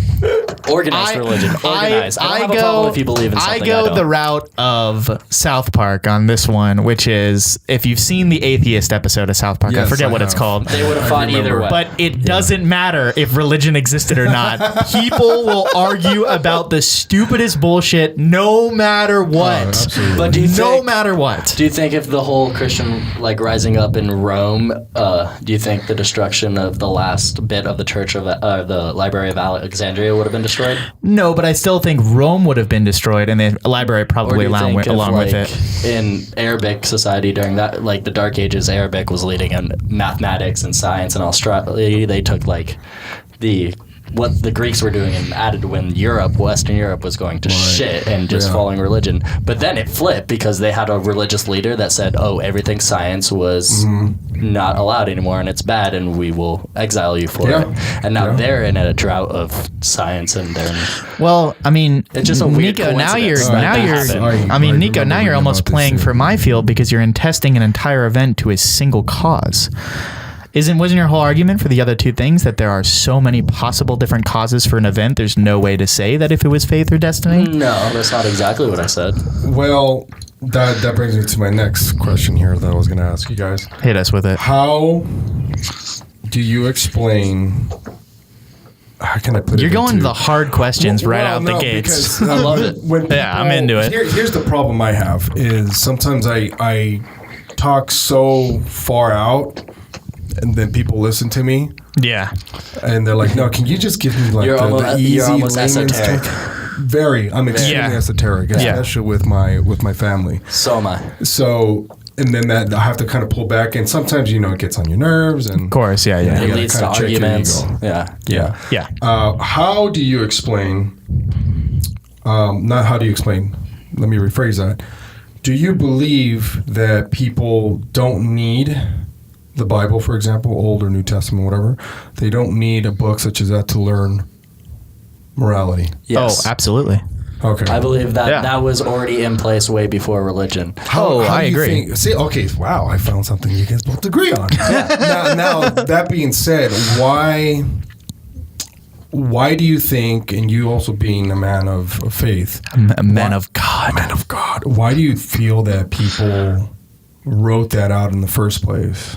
Organized religion. Organized. I don't have a problem if you believe in something. I go the route of South Park on this one, which is, if you've seen the atheist episode of South Park, I forget what it's called. They would have fought either way. But it doesn't matter if religion existed or not. People will argue about the stupidest bullshit no matter what. But no matter what. Do you think if the whole Christian rising up in Rome, do you think the destruction of the last bit of the church of the Library of Alexandria would have been destroyed? No, but I still think Rome would have been destroyed, and the library probably along with it. In Arabic society during that, the Dark Ages, Arabic was leading in mathematics and science, and Australia they took what the Greeks were doing and added when Western Europe was going to shit and just following religion. But then it flipped because they had a religious leader that said, everything science was not allowed anymore and it's bad and we will exile you for it. And now they're in a drought of science and they're... Well, I mean, it's just a weird Nico, now you're Nico, almost playing for my field because you're intesting an entire event to a single cause. Wasn't your whole argument for the other two things that there are so many possible different causes for an event, there's no way to say that if it was faith or destiny? No, that's not exactly what I said. Well, that brings me to my next question here that I was going to ask you guys. Hit us with it. How do you explain... How can I put You're going to the hard questions out the gates. I love it. I'm into it. Here's the problem I have is sometimes I talk so far out, and then people listen to me. Yeah. And they're like, no, can you just give me the easy layman's esoteric. I'm extremely esoteric, especially with my family. So am I. So, and then that I have to kind of pull back, and sometimes, it gets on your nerves. And of course, it leads to arguments. Yeah. How do you explain, not how do you explain, let me rephrase that. Do you believe that people don't need the Bible, for example, Old or New Testament, whatever, they don't need a book such as that to learn morality? Yes. Oh, absolutely. Okay. I believe that was already in place way before religion. How I agree. Wow, I found something you guys both agree on. now, that being said, why do you think, and you also being a man of faith, a man of God, why do you feel that people wrote that out in the first place?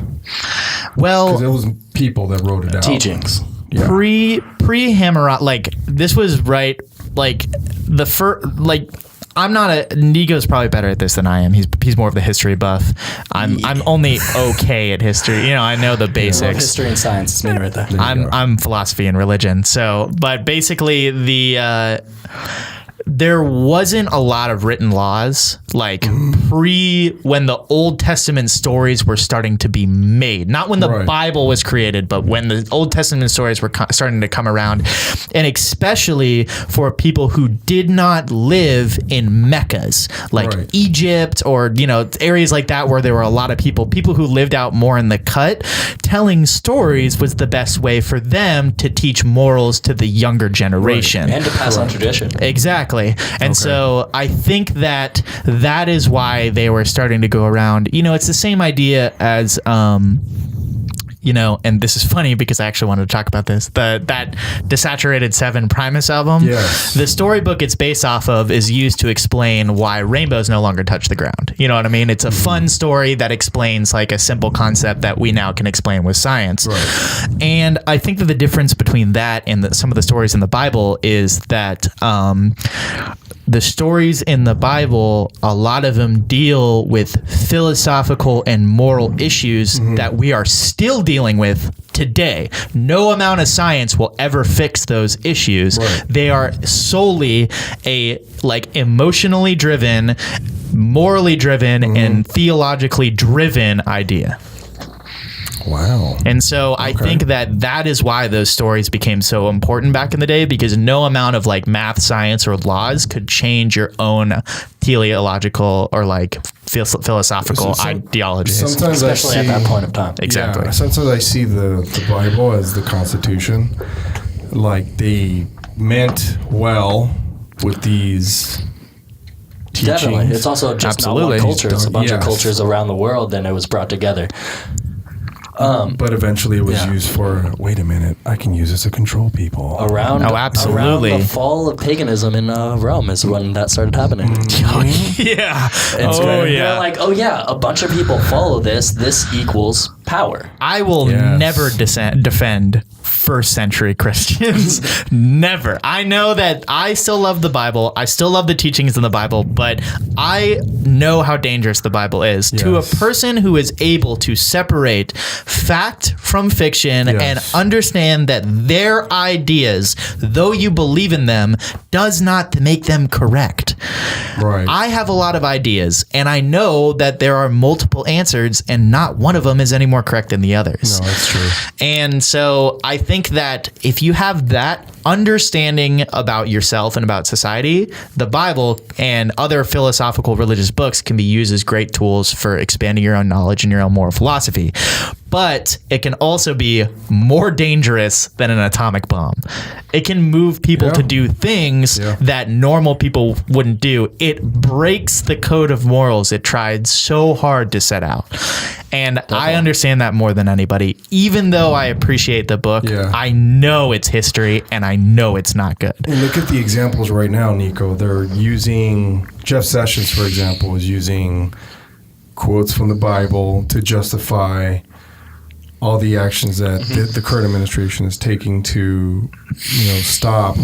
Well, because it was people that wrote it out. Teachings. Yeah. Pre Hammurabi, this was right. The first, I'm not Nico's probably better at this than I am. He's more of the history buff. I'm only okay at history. I know the basics. Well, history and science is me right there. I'm philosophy and religion. So, but basically there wasn't a lot of written laws when the Old Testament stories were starting to be made. Not when the Bible was created, but when the Old Testament stories were starting to come around. And especially for people who did not live in Meccas, Egypt or, areas like that where there were a lot of people who lived out more in the cut. Telling stories was the best way for them to teach morals to the younger generation. And to pass on tradition. Exactly. And so I think that is why they were starting to go around. It's the same idea as, and this is funny because I actually wanted to talk about this, that Desaturated 7 Primus album, Yes. the storybook it's based off of is used to explain why rainbows no longer touch the ground. You know what I mean? It's a fun story that explains like a simple concept that we now can explain with science. Right. And I think that the difference between that and some of the stories in the Bible is that the stories in the Bible, a lot of them deal with philosophical and moral issues that we are still dealing with today. No amount of science will ever fix those issues. Right. They are solely a emotionally driven, morally driven, and theologically driven idea. Wow. And so I think that is why those stories became so important back in the day, because no amount of like math, science, or laws could change your own teleological or like philosophical ideologies. Sometimes Especially at that point of time. Exactly. Yeah, sometimes I see the Bible as the Constitution. Like they meant well with these teachings. Definitely. It's also just Absolutely. not one culture. It's a bunch of Yes. cultures around the world, and it was brought together. But eventually it was Yeah. used for, wait a minute, I can use this to control people. Around absolutely. around the fall of paganism in Rome is when that started happening. Yeah. It's Oh, great. yeah. They're like, oh yeah, a bunch of people follow this. This equals power. I will Yes. never defend first century Christians. Never. I know that I still love the Bible. I still love the teachings in the Bible, but I know how dangerous the Bible is. To a Yes. person who is able to separate fact from fiction Yes. and understand that their ideas, though you believe in them, does not make them correct. Right. I have a lot of ideas, and I know that there are multiple answers, and not one of them is any more correct than the others. No, that's true. And so I think that if you have that understanding about yourself and about society, the Bible and other philosophical religious books can be used as great tools for expanding your own knowledge and your own moral philosophy. But it can also be more dangerous than an atomic bomb. It can move people to do things that normal people wouldn't do. It breaks the code of morals it tried so hard to set out. And I understand that more than anybody. Even though I appreciate the book, I know it's history and I know it's not good. And look at the examples right now, Nico. They're using, Jeff Sessions, for example, is using quotes from the Bible to justify all the actions that the current administration is taking to, stop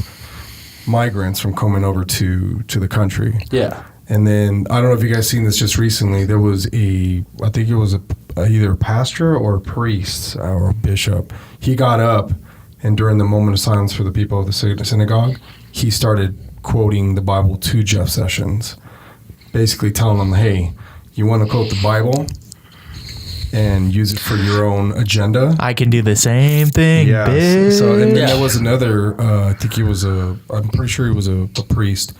migrants from coming over to the country. Yeah. And then, I don't know if you guys seen this just recently, there was I think it was either a pastor or a priest or a bishop. He got up, and during the moment of silence for the people of the synagogue, he started quoting the Bible to Jeff Sessions, basically telling them, hey, you want to quote the Bible and use it for your own agenda? I can do the same thing, bitch. So and then there was another, I think I'm pretty sure he was a priest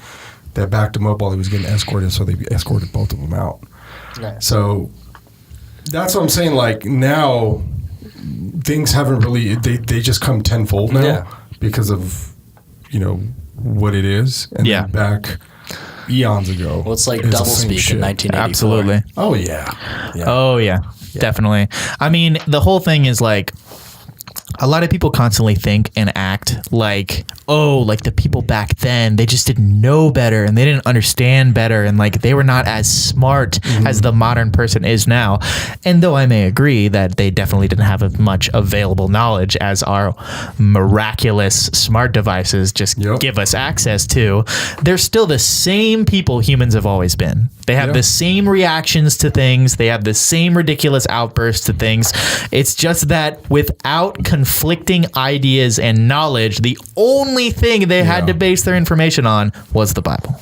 that backed him up while he was getting escorted, so they escorted both of them out. Nice. So that's what I'm saying. Like now, things haven't really. They just come tenfold now because of what it is. And then back eons ago. Well, it's like the double same speak shit. in 1984. Absolutely. Oh yeah. Oh yeah, definitely. I mean, the whole thing is like, a lot of people constantly think and act like, oh, like the people back then, they just didn't know better and they didn't understand better, and like they were not as smart as the modern person is now. And though I may agree that they definitely didn't have as much available knowledge as our miraculous smart devices just give us access to, they're still the same people humans have always been. They have the same reactions to things. They have the same ridiculous outbursts to things. It's just that without conflicting ideas and knowledge, the only thing they had to base their information on was the Bible.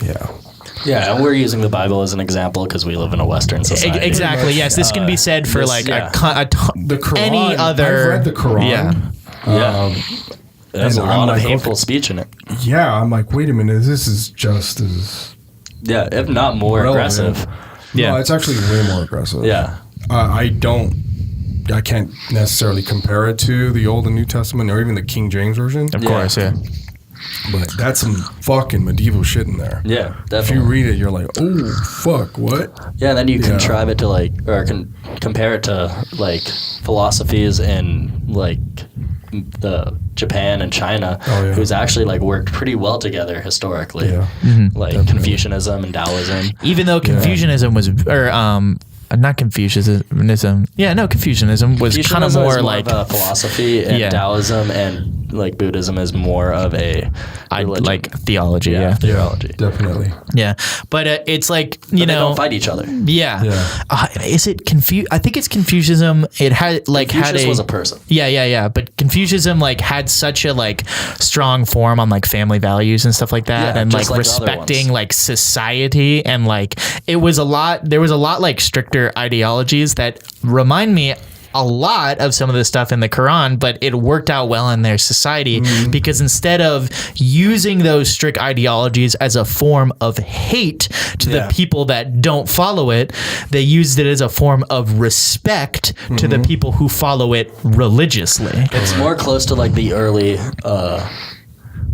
Yeah, and we're using the Bible as an example because we live in a Western society. Exactly. Yes, this can be said for the Quran. any other. I've read the Quran. There's a and lot I'm of like, hateful speech in it. Yeah, I'm like, wait a minute, this is just as if not more relevant. aggressive. No, it's actually way more aggressive. Yeah. I can't necessarily compare it to the Old and New Testament or even the King James Version. Of course, yeah. But that's some fucking medieval shit in there. Yeah, If definitely. you read it, you're like, oh, fuck, what? Yeah, and then you Yeah. contrive it to compare it to like philosophies in like the Japan and China, Oh, yeah. who's actually like worked pretty well together historically. Yeah. Like Definitely. Confucianism and Taoism. Even though Confucianism was, or not Confucianism. Yeah, no, Confucianism was kind of Confucianism more is like of a philosophy, and Yeah. Taoism and like Buddhism is more of a religion. like theology. Yeah, theology. Definitely. yeah. But it's like But you they know, don't fight each other. yeah. Yeah. Is it I think it's Confucianism. It had like Confucius was a person. Yeah. But Confucianism like had such a like strong form on like family values and stuff like that, Yeah, and just like like the other respecting ones. like society, and like it was a lot. There was a lot like stricter ideologies that remind me a lot of some of the stuff in the Quran, but it worked out well in their society because instead of using those strict ideologies as a form of hate to the people that don't follow it, they used it as a form of respect to the people who follow it religiously. It's more close to like the early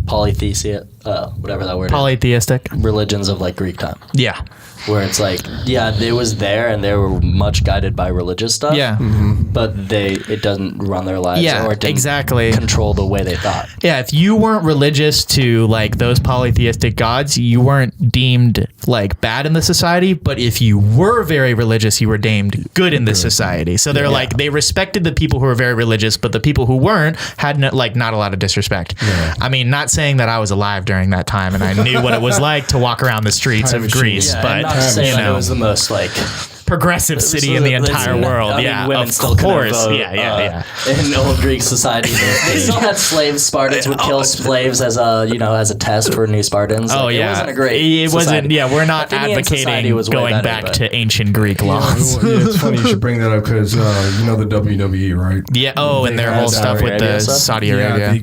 polytheistic, whatever that word is, Polytheistic. religions of like Greek time. Yeah. Where it's like, yeah, it was there and they were much guided by religious stuff. Yeah. But it doesn't run their lives Yeah, or it didn't exactly. control the way they thought. Yeah, if you weren't religious to like those polytheistic gods, you weren't deemed like bad in the society. But if you were very religious, you were deemed good in the society. So they're like, they respected the people who were very religious, but the people who weren't had not a lot of disrespect. I mean, not saying that I was alive during that time and I knew what it was like to walk around the streets Time of machine. Greece, Yeah, but and not to say you that it know, was the most like progressive city in the entire world. I mean, Yeah, women of still couldn't course. vote, Yeah. In old Greek society, they still had slaves. Spartans would kill slaves as a test for new Spartans. Oh Like, yeah, it wasn't a great. It wasn't. society. Yeah, we're not Athenian society advocating was way going better, back but- to ancient Greek laws. Yeah, it's funny you should bring that up because you know the WWE, right? Yeah. Oh, and their had whole Saudi stuff with Arabia the stuff? Saudi Arabia. Yeah,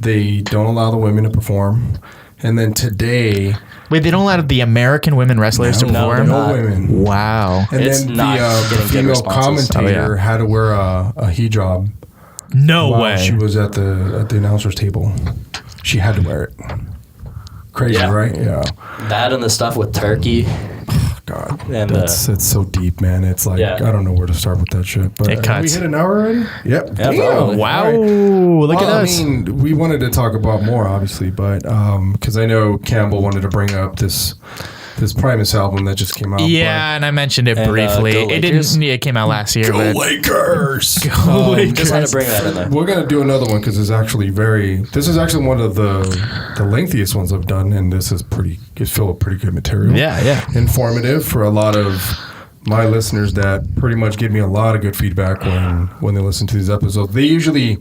they don't allow the women to perform, and then today, Wait, they don't allow the American women wrestlers to No, perform. they're no not. women. Wow. And It's then not the getting good female responses. commentator had to wear a hijab No while way. she was at the announcer's table. She had to wear it. Crazy, Yeah. right? Yeah. That and the stuff with Turkey. God, And, it's so deep, man. It's like Yeah. I don't know where to start with that shit. But It have cuts. we hit an hour already? Yep. Yeah, Damn. probably. Wow. All right. Look Well, at us. I mean, we wanted to talk about more, obviously, but because I know Campbell wanted to bring up this Primus album that just came out. Yeah, and I mentioned it And, briefly. Go It Lakers? didn't. Yeah, it came out last year. Go But Lakers! Just had to bring that in there. We're gonna do another one because it's actually This is actually one of the lengthiest ones I've done, and this is it's filled with pretty good material. Yeah. Informative for a lot of my listeners that pretty much give me a lot of good feedback when they listen to these episodes. They usually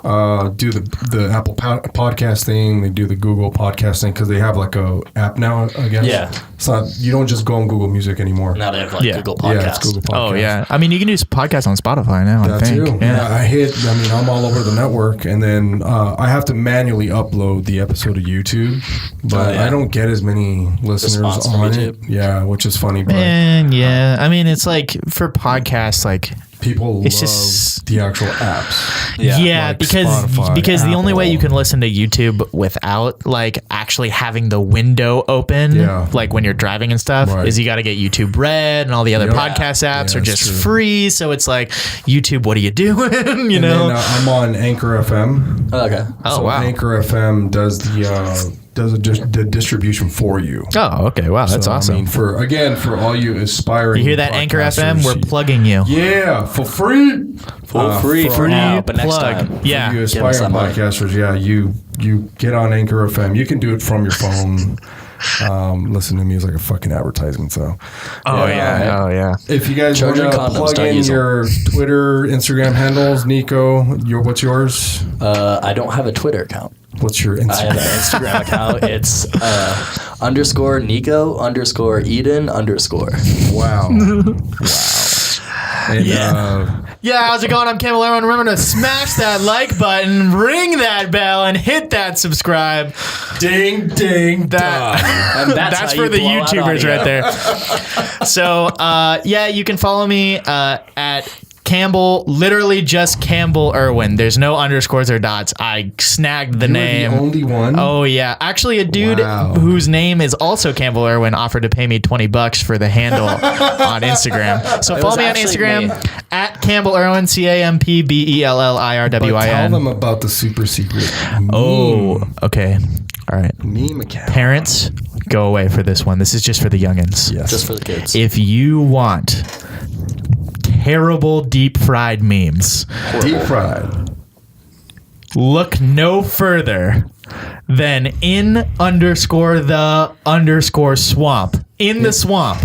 do the Apple podcast thing. They do the Google podcast thing because they have like a app now, I guess. Yeah. It's not, you don't just go on Google Music anymore. Now they have like Yeah. Google Podcasts. Yeah, it's Google Podcast. Oh yeah. I mean, you can do podcasts on Spotify now. I That think. too. Yeah, I'm all over the network, and then I have to manually upload the episode to YouTube, but yeah. I don't get as many listeners Response from on it. YouTube. Yeah, which is funny, but And yeah, I mean, it's like for podcasts, like people It's love just- the actual apps. yeah, like because Spotify, the only way Apple. you can listen to YouTube without like actually having the window open, Yeah. like when you're driving and stuff, Right. is you got to get YouTube Red, and all the other Yep. podcast apps Yeah, are it's just true. free. So it's like, YouTube, what are you doing? you And know? then, I'm on Anchor FM. Oh, okay. Oh, So wow. Anchor FM does the distribution for you. Oh, okay. Wow, that's So, awesome. I mean, for all you aspiring, You hear that, Anchor FM? podcasters, We're plugging you. Yeah, for free. For free for now, but next plug. time. Yeah. You Give us aspiring that money. podcasters, yeah, you get on Anchor FM. You can do it from your phone. Listen to me is like a fucking advertisement. So, Oh yeah. Oh yeah. if you guys want Trojan to condoms, plug don't in use them. your Twitter, Instagram handles, Nico, what's yours? I don't have a Twitter account. What's your I have Instagram? an Instagram account. It's _ Nico _ Eden _ Wow. And, Yeah, how's it going? I'm Campbell. Everyone, remember to smash that like button, ring that bell, and hit that subscribe. ding, ding, That And that's how for you the blow out YouTubers audio. right there. So, yeah, you can follow me at Campbell, literally just Campbell Irwin. There's no underscores or dots. I snagged the name. The only one. Oh yeah, actually, a dude Wow. whose name is also Campbell Irwin offered to pay me $20 for the handle on Instagram. So follow me on Instagram at Campbell Irwin, CampbellIrwin. Tell them about the super secret. Oh, okay. All right. Meme account. Parents, go away for this one. This is just for the youngins. Yes. Just for the kids. If you want terrible deep fried memes, Deep fried. look no further than _the_swamp. In the swamp.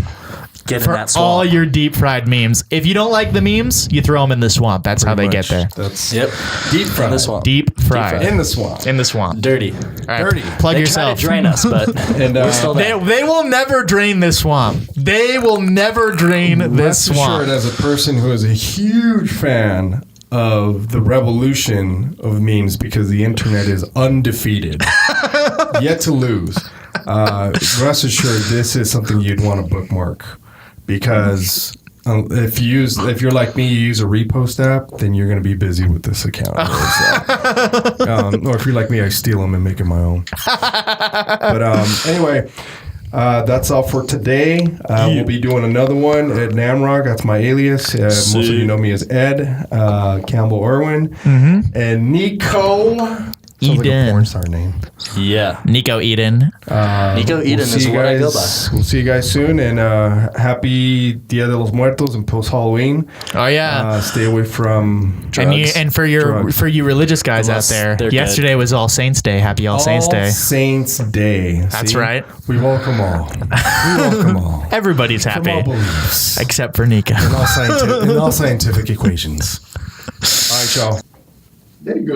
Get in For that swamp. all your deep fried memes. If you don't like the memes, you throw them in the swamp. That's how they get there. That's Yep. deep fried. In the swamp. Deep fried. In the swamp. In the swamp. Dirty. All right. Dirty. Plug They yourself. try to drain us, but And we're still there. They will never drain this swamp. They will never drain this rest swamp. assured, as a person who is a huge fan of the revolution of memes, because the internet is undefeated, yet to lose. Rest assured, this is something you'd want to bookmark, because if you're like me, you use a repost app, then you're going to be busy with this account. Or if you're like me, I steal them and make it my own. But anyway. That's all for today. We'll be doing another one at Namrock. That's my alias. Most of you know me as Ed, Campbell Irwin, and Nico. Sounds like a Eden. porn star name. Yeah. Nico Eden. Nico Eden is what I go by. We'll see you guys soon, and happy Dia de los Muertos and post Halloween. Oh yeah. Stay away from drugs. And for Drugs. you religious guys Unless out there, they're yesterday was All Saints Day. Happy All Saints Day. Saints Day. That's right. We welcome all. We welcome all. Everybody's From all happy beliefs. except for Nico. In all scientific equations. All right, y'all. There you go.